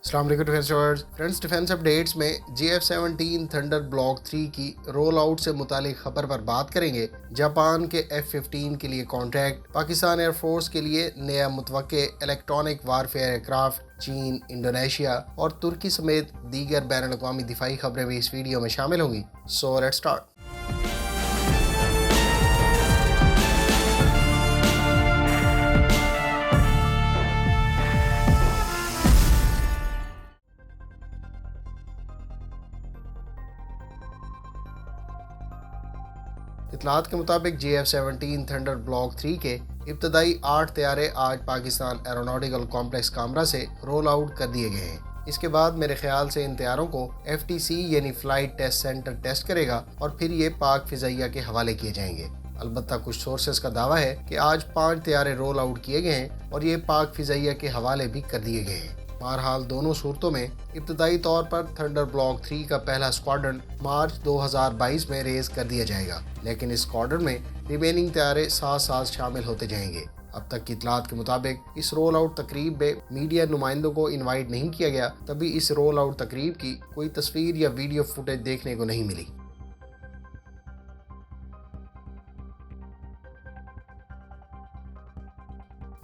अस्सलाम वालेकुम defence lovers. Friends, defence updates में GF-17 थंडर ब्लॉक 3 की रोल आउट से मुतालिक खबर पर बात करेंगे। जापान के F-15 के लिए कॉन्ट्रैक्ट, पाकिस्तान एयरफोर्स के लिए नया मुतवक्के इलेक्ट्रॉनिक वारफेयर एयरक्राफ्ट, चीन, इंडोनेशिया और तुर्की समेत दीगर बैनुल अक़वामी दिफाई खबरें भी इस वीडियो में शामिल होंगी। So let's start. इतलात के मुताबिक GF-17 थंडर ब्लॉक 3 के इब्तदाई 8 तैयारे आज पाकिस्तान एरोनॉटिकल कॉम्प्लेक्स कामरा से रोल आउट कर दिए गए हैं। इसके बाद मेरे ख्याल से इन तैयारों को FTC यानी फ्लाइट टेस्ट सेंटर टेस्ट करेगा और फिर ये पाक फिजाइया के हवाले किए जाएंगे। अलबत्ता कुछ सोर्सेज का दावा है कि आज 5 तैयारे रोल आउट किए गए हैं और ये पाक फिजाइया के हवाले भी कर दिए गए हैं। बहरहाल दोनों सूरतों में इब्तदाई तौर पर थंडर ब्लॉक 3 का पहला स्क्वाड्रन मार्च 2022 में रेज कर दिया जाएगा, लेकिन इस स्क्वाड्रन में रिमेनिंग तैयारे साथ साथ शामिल होते जाएंगे। अब तक की इतलात के मुताबिक इस रोल आउट तकरीब में मीडिया नुमाइंदों को इनवाइट नहीं किया गया, तभी इस रोल आउट तकरीब की कोई तस्वीर या वीडियो फुटेज देखने को नहीं मिली।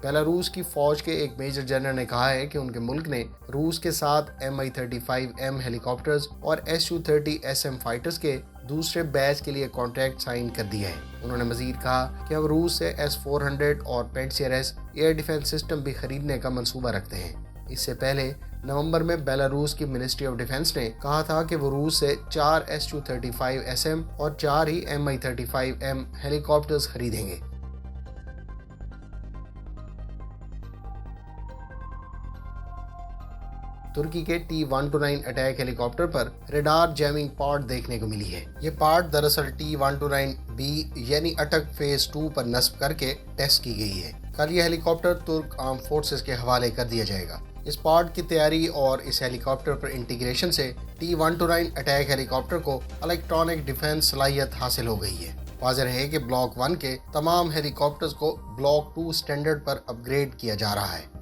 बेलारूस की फौज के एक मेजर जनरल ने कहा है कि उनके मुल्क ने रूस के साथ Mi-35M हेलीकॉप्टर्स और Su-30SM फाइटर्स के दूसरे बैच के लिए कॉन्ट्रैक्ट साइन कर दिया है। उन्होंने मजीद कहा कि हम रूस से S-400 और Pantsir-S एयर डिफेंस सिस्टम भी खरीदने का मंसूबा रखते हैं। इससे पहले नवंबर में बेलारूस की मिनिस्ट्री ऑफ डिफेंस ने कहा था कि वो रूस से 4 Su-35SM और 4 ही Mi-35M हेलीकॉप्टर्स खरीदेंगे। तुर्की के T-129 अटैक हेलीकॉप्टर पर रेडार जैमिंग पार्ट देखने को मिली है। ये पार्ट दरअसल T-129B यानी अटक फेज 2 पर नस्ब करके टेस्ट की गई है। कल ये हेलीकॉप्टर तुर्क आर्म फोर्सेस के हवाले कर दिया जाएगा। इस पार्ट की तैयारी और इस हेलीकॉप्टर पर इंटीग्रेशन से T-129 अटैक हेलीकॉप्टर को इलेक्ट्रॉनिक डिफेंस सलाहियत हासिल हो गई है। वाज़ेह है कि ब्लॉक 1 के तमाम हेलीकॉप्टर्स को ब्लॉक 2 स्टैंडर्ड पर अपग्रेड किया जा रहा है।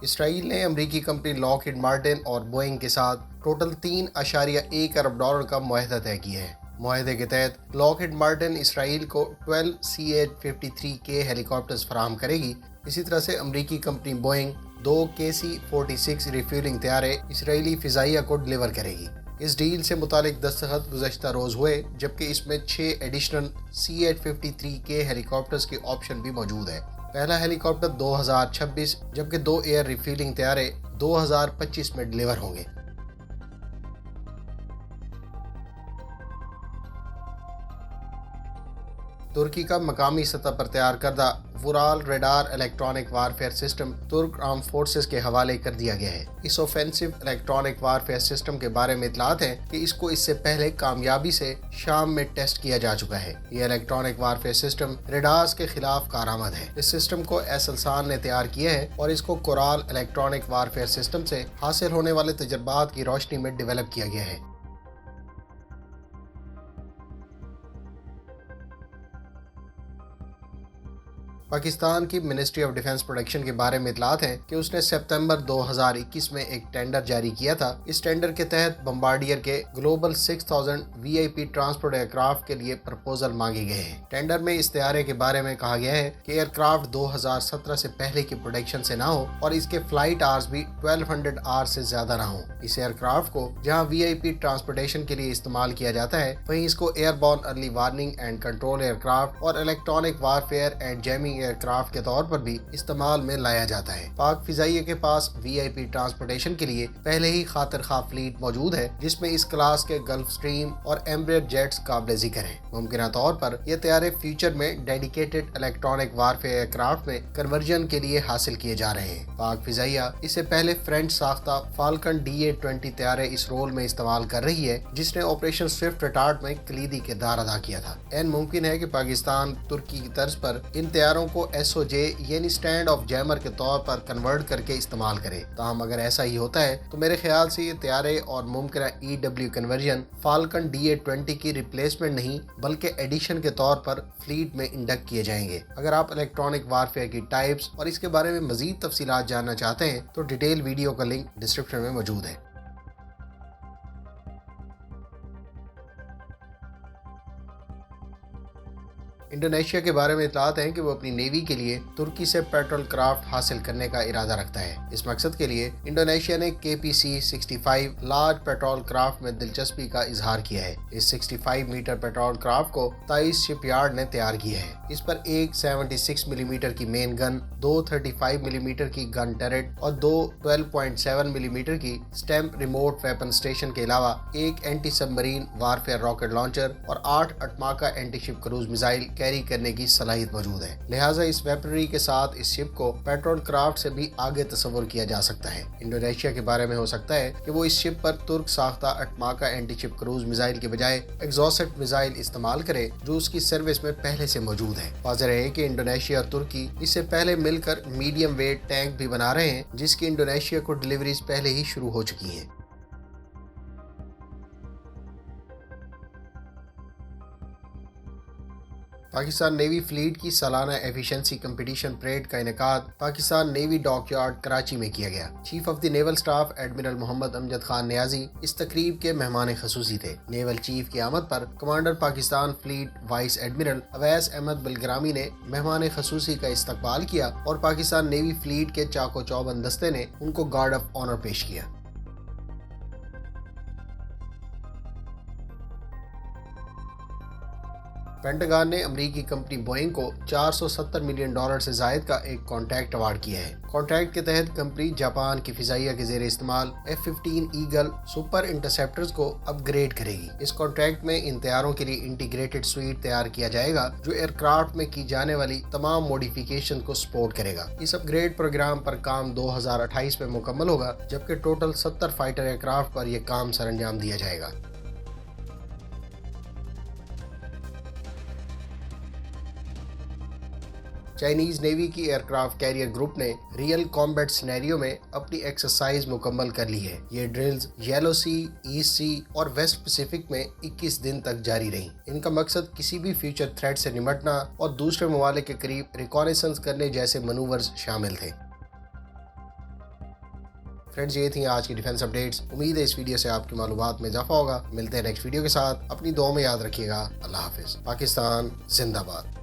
इसराइल ने अमेरिकी कंपनी लॉकहीड मार्टिन और बोइंग के साथ टोटल $3.1 अरब का मुआहदा तय किया है। मुआहदे के तहत लॉकहीड मार्टिन इसराइल को 12 CH-53K हेलीकॉप्टर्स फराहम करेगी। इसी तरह से अमेरिकी कंपनी बोइंग 2 KC-46 रिफ्यूलिंग तैयारे इसराइली फिजाइया को डिलीवर करेगी। इस डील से मुतालिक दस्तखत गुज़श्ता रोज़ हुए, जबकि इसमें 6 एडिशनल CH-53K हेलीकॉप्टर्स की ऑप्शन भी मौजूद है। पहला हेलीकॉप्टर 2026 जबकि 2 एयर रिफ्यूलिंग तैयारे 2025 में डिलीवर होंगे। तुर्की का मकामी सतह पर तैयार करदा वुराल रेडार इलेक्ट्रॉनिक वारफेयर सिस्टम तुर्क आर्म फोर्सेस के हवाले कर दिया गया है। इस ऑफेंसिव इलेक्ट्रॉनिक वारफेयर सिस्टम के बारे में इतलात है कि इसको इससे पहले कामयाबी से शाम में टेस्ट किया जा चुका है। ये इलेक्ट्रॉनिक वारफेयर सिस्टम रेडार्स के खिलाफ कारआमद है। इस सिस्टम को एसलसान ने तैयार किया है और इसको कोराल इलेक्ट्रॉनिक वारफेयर सिस्टम से हासिल होने वाले तजर्बात की रोशनी में डेवलप किया गया है। पाकिस्तान की मिनिस्ट्री ऑफ डिफेंस प्रोडक्शन के बारे में इतलात है कि उसने सितंबर 2021 में एक टेंडर जारी किया था। इस टेंडर के तहत बम्बार्डियर के ग्लोबल 6000 VIP ट्रांसपोर्ट एयरक्राफ्ट के लिए प्रपोजल मांगे गए हैं। टेंडर में इस तैयारे के बारे में कहा गया है कि एयरक्राफ्ट 2017 से पहले की प्रोडक्शन से ना हो और इसके फ्लाइट आवर्स भी 1200 आवर्स से ज्यादा ना हो। इस एयरक्राफ्ट को जहाँ VIP ट्रांसपोर्टेशन के लिए इस्तेमाल किया जाता है, वहीं इसको airborne early warning and control aircraft और electronic warfare and jamming aircraft के तौर पर भी इस्तेमाल में लाया जाता है। पाक फिजाइया के पास VIP ट्रांसपोर्टेशन के लिए पहले ही खातिर खा फ्लीट मौजूद है, जिसमें इस क्लास के गल्फ स्ट्रीम और एम्ब्रियर जेट्स काबिल जिक्र हैं। मुमकिन तौर पर यह तैयारे फ्यूचर में डेडिकेटेड इलेक्ट्रॉनिक वारफेयर एयरक्राफ्ट में कन्वर्जन के लिए हासिल किए जा रहे हैं। पाक फिजाइया इससे पहले फ्रेंच साख्ता फाल्कन DA-20 तैयारे इस रोल में इस्तेमाल कर रही है, जिसने ऑपरेशन स्विफ्ट रिटार्ड में कलीदी किरदार अदा किया था। एन मुमकिन है कि पाकिस्तान तुर्की की तर्ज पर इन तैयारों طیاروں کو SOJ یعنی اسٹینڈ آف جیمر کے طور پر کنورٹ کر کے استعمال کرے. تاہم اگر ایسا ہی ہوتا ہے تو میرے خیال سے یہ طیارے اور ممکنہ EW کنورژن فالکن DA-20 کی ریپلیسمنٹ نہیں بلکہ ایڈیشن کے طور پر فلیٹ میں انڈکٹ کیے جائیں گے. اگر آپ الیکٹرانک وارفیئر کی ٹائپس اور اس کے بارے میں مزید تفصیلات جاننا چاہتے ہیں تو ڈیٹیل ویڈیو کا لنک ڈسکرپشن میں موجود ہے. انڈونیشیا کے بارے میں اطلاعات ہیں کہ وہ اپنی نیوی کے لیے ترکی سے پیٹرول کرافٹ حاصل کرنے کا ارادہ رکھتا ہے. اس مقصد کے لیے انڈونیشیا نے KPC-65 لارج پیٹرول کرافٹ میں دلچسپی کا اظہار کیا ہے. اس 65 میٹر پیٹرول کرافٹ کو تائز شپ یارڈ نے تیار کیا ہے. اس پر ایک 76 ملی میٹر کی مین گن، دو 35 ملی میٹر کی گن ٹرٹ اور دو 12.7 ملی میٹر کی سٹیمپ ریموٹ ویپن اسٹیشن کے علاوہ ایک اینٹی سب مرین وارفیئر راکٹ لانچر اور 8 اٹماکا اینٹی شپ کروز میزائل کیری کرنے کی صلاحیت موجود ہے. لہٰذا اس ویپنری کے ساتھ اس شپ کو پیٹرول کرافٹ سے بھی آگے تصور کیا جا سکتا ہے. انڈونیشیا کے بارے میں ہو سکتا ہے کہ وہ اس شپ پر ترک ساختہ اٹماکا اینٹی شپ کروز میزائل کے بجائے ایگزاسٹ میزائل استعمال کرے جو اس کی سروس میں پہلے سے موجود ہے. واضح ہے کہ انڈونیشیا اور ترکی اس سے پہلے مل کر میڈیم ویٹ ٹینک بھی بنا رہے ہیں جس کی انڈونیشیا کو ڈیلیوریز پہلے ہی شروع ہو چکی ہیں. پاکستان نیوی فلیٹ کی سالانہ ایفیشنسی کمپٹیشن پریڈ کا انعقاد Pakistan navy dockyard Karachi میں کیا گیا. Chief of the naval staff admiral Muhammad Amjad Khan Niazi اس تقریب کے مہمان خصوصی تھے. نیول چیف کی آمد پر commander Pakistan fleet vice admiral Awais Ahmed Bilgrami نے مہمان خصوصی کا استقبال کیا اور پاکستان نیوی فلیٹ کے چاق و چوبند دستے نے ان کو گارڈ آف آنر پیش کیا. پینٹاگان نے امریکی کمپنی بوئنگ کو $470 ملین سے زائد کا ایک کانٹریکٹ ایوارڈ کیا ہے. کانٹریکٹ کے تحت کمپنی جاپان کی فضائیہ کے زیر استعمال F-15 ایگل سپر انٹرسیپٹرز کو اپ گریڈ کرے گی. اس کانٹریکٹ میں ان طیاروں کے لیے انٹیگریٹڈ سویٹ تیار کیا جائے گا جو ایئر کرافٹ میں کی جانے والی تمام موڈیفیکیشن کو سپورٹ کرے گا. اس اپ گریڈ پروگرام پر کام 2028 میں مکمل ہوگا جبکہ ٹوٹل 70 فائٹر ایئر کرافٹ پر یہ کام سر انجام دیا جائے گا. چائنیز نیوی کی ایئر کرافٹ کیریئر گروپ نے ریئل کامبیٹ سینیریو میں اپنی ایکسرسائز مکمل کر لی ہے. یہ ڈرلز یلو سی، ایسٹ سی اور ویسٹ پیسیفک میں 21 دن تک جاری رہیں. ان کا مقصد کسی بھی فیوچر تھریٹ سے نمٹنا اور دوسرے ممالک کے قریب ریکانیسنس کرنے جیسے منورز شامل تھے. فرینڈز، یہ تھیں آج کی ڈیفنس اپڈیٹس. امید ہے اس ویڈیو سے آپ کی معلومات میں اضافہ ہوگا. ملتے ہیں نیکسٹ ویڈیو کے ساتھ. اپنی دعاؤں میں یاد رکھیے گا. اللہ حافظ. پاکستان زندہ باد.